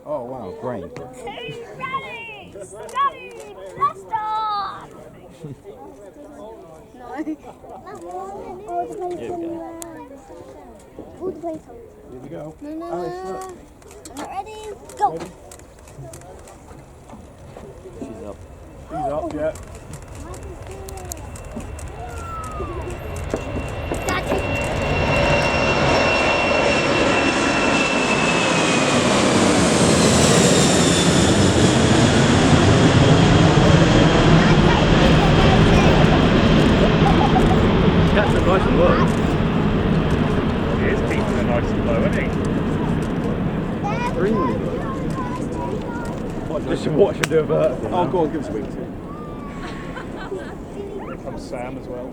Oh wow, great. Ready, steady, blast off! No. All the plates on. All the plates on. Here we go. No. Alice, look. I'm not ready. Go. Ready? She's up. He's up, yeah. That's a nice look. He is keeping a nice and low, isn't he? Extremely good. Just watch him do a vertical. Oh, go on, give us a wing too. Here comes Sam as well.